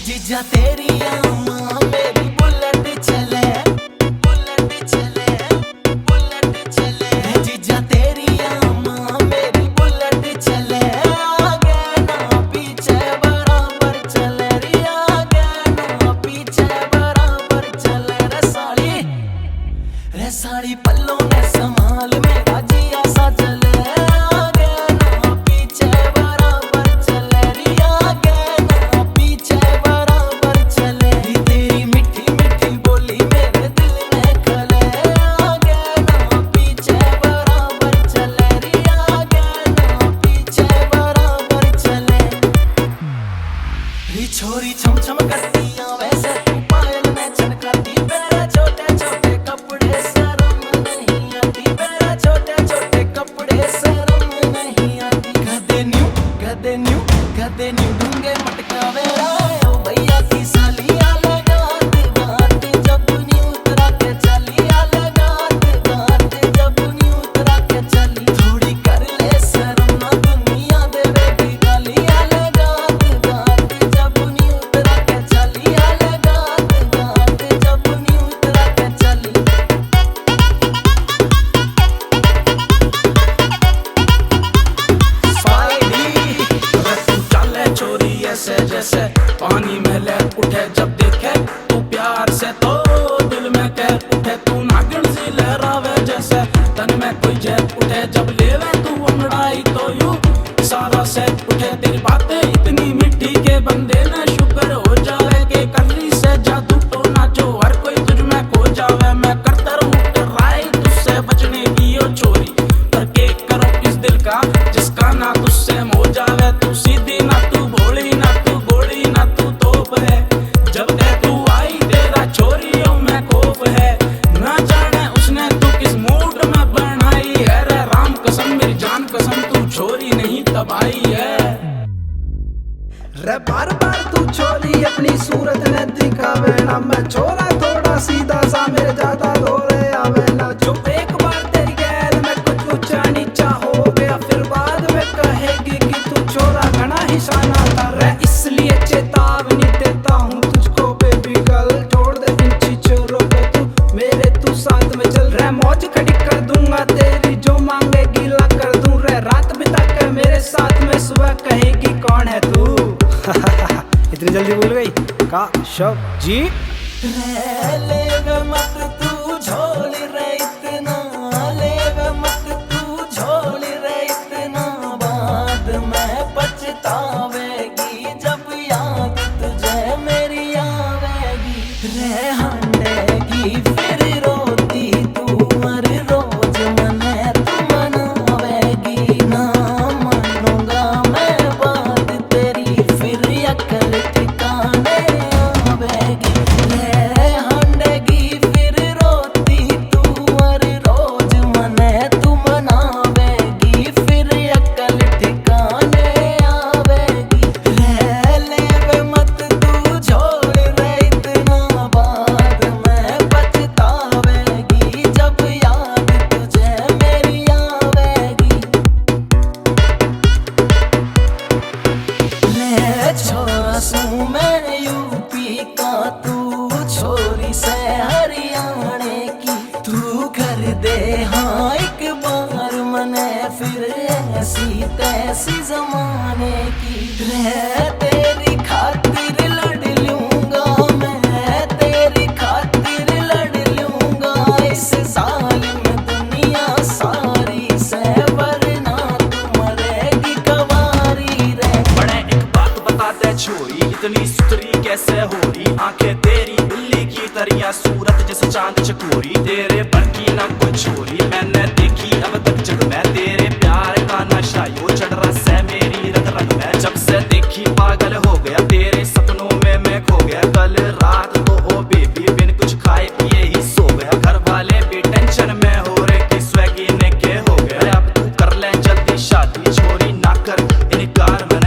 जीजा तेरी माँ मेरी बुलेट चले, बुलेट चले, बुलेट चले। जीजा तेरी माँ मेरी बुलेट चले, आगे ना पीछे बराबर चले रे, आगे ना पीछे बराबर चले। रे साड़ी पल्लों ने संभाल मेरा जिया सा चले, आगे ना पीछे बराबर चले रे, आगे ना पीछे बराबर चले। तेरी मीठी मीठी बोली मेरे दिल में खले, आगे ना पीछे बराबर चले रे, आगे ना पीछे बराबर चले। छोरी छम छम करतियां वैसे तू पायल में छनकाती, मेरे छोटे छोटे कपड़े शर्म नहीं आती, मेरे छोटे छोटे कपड़े शर्म नहीं आती। गदे न्यू ढूंगे मटकावे ओ भैया की सालिया लगात गात, जब न्यू उतरा के चली लगात गात, जब न्यू उतरा के चली। थोड़ी कर ले शर्म ना दुनिया देवेगी गालियां लगात गात, जब न्यू उतरा के चली लगात गात, जब न्यू उतरा के चली। चोरी ऐसे जैसे पानी में लहर उठे, जब देखे तू प्यार से तो दिल में कह उठे। तू नागिन सी लहरावे जैसे तन में कोई जैत उठे, जब लेवे तू अंगड़ाई तो यूं सारा सेट उठे। तेरी बातें इतनी मीठी के बंदे ने शुक्र हो जावे, के करनी से जादू तो नाचो हर कोई तुझ में खो जावे। मैं करता रहूं ट्राई तुझसे बचने की ओ छोरी, करके करो इस दिल का जिसका ना तुझसे हो जावे। तू सीधी ना तू भोली ना तू गोली ना तू तोप है, जब दे तू आई तेरा छोरियों में खौफ है। ना जाने उसने तू किस मूड में बनाई है रे, राम कसम मेरी जान कसम तू छोरी नहीं तबाही है रे। बार बार तू छोरी अपनी सूरत ने दिखावे ना, मैं छोरा थोड़ा सीधा सा मेरे ज्यादा दौरे आवे ना। जो एक बार तेरी गैर में कुछ ऊंचा नीचा हो गया, फिर बाद में कहेगी कि तू छोरा घना ही शाना था रे। इसलिए चेतावनी देता हूँ तुझको बेबी गर्ल, छोड़ दे इन चीचोरों को तू मेरे तू साथ में चल रे। मौज खड़ी कर दूंगा तेरी जो मांगेगी ला कर दूं रे, रात बिता के मेरे साथ में सुबह कहेगी कौन है तू। इतनी जल्दी भूल गई का शव जी। ले मत तू झोली रे इतना, ले मत तू झोली रे इतना, बाद में पछतावेगी जब याद तुझे मेरी आवेगी। रे हंडेगी फिर रोती तू हर रोज मने तू मनावेगी, ना मानूंगा मैं बात तेरी फिर अकल ठिकाने आवेगी। रे हंडेगी फिर रोती तू हर रोज मने तू मनावेगी, फिर अकल ठिकाने आवेगी। ले मत तू झोल रे इतना, बाद में पछतावेगी जब याद तुझे मेरी आवेगी। छोरा मैं यूपी का तू छोरी से हरियाणे की, तू कर दे हाँ एक बार मने फिर ऐसी तैसी जमाने की। रे तेरी खातिर लड़ लूंगा मैं, तेरी खातिर लड़ लूंगा इस जालिम दुनिया सारी से, वरना तू मरेगी कवारी रे। बड़े एक बात बता दे छोरी, इतनी सुतरी कैसे हो रही? आंखें तेरी बिल्ली की तरिया, सूरत जैसे चांद चकोरी, तेरे पर की ना कोई छोरी मैंने देखी अब तक जग में। तेरे प्यार का नशा यो चढ़ रहा है मेरी रग रग में, जब से देखी पागल हो गया तेरे सपनों में मैं खो गया। कल रात तो ओ बेबी बिन कुछ खाए पिए ही सो गया, घर वाले भी टेंशन में हो रहे कि स्वैगी ने के हो गया। अब तू कर ले जल्दी शादी छोरी ना कर इनकार, मैंने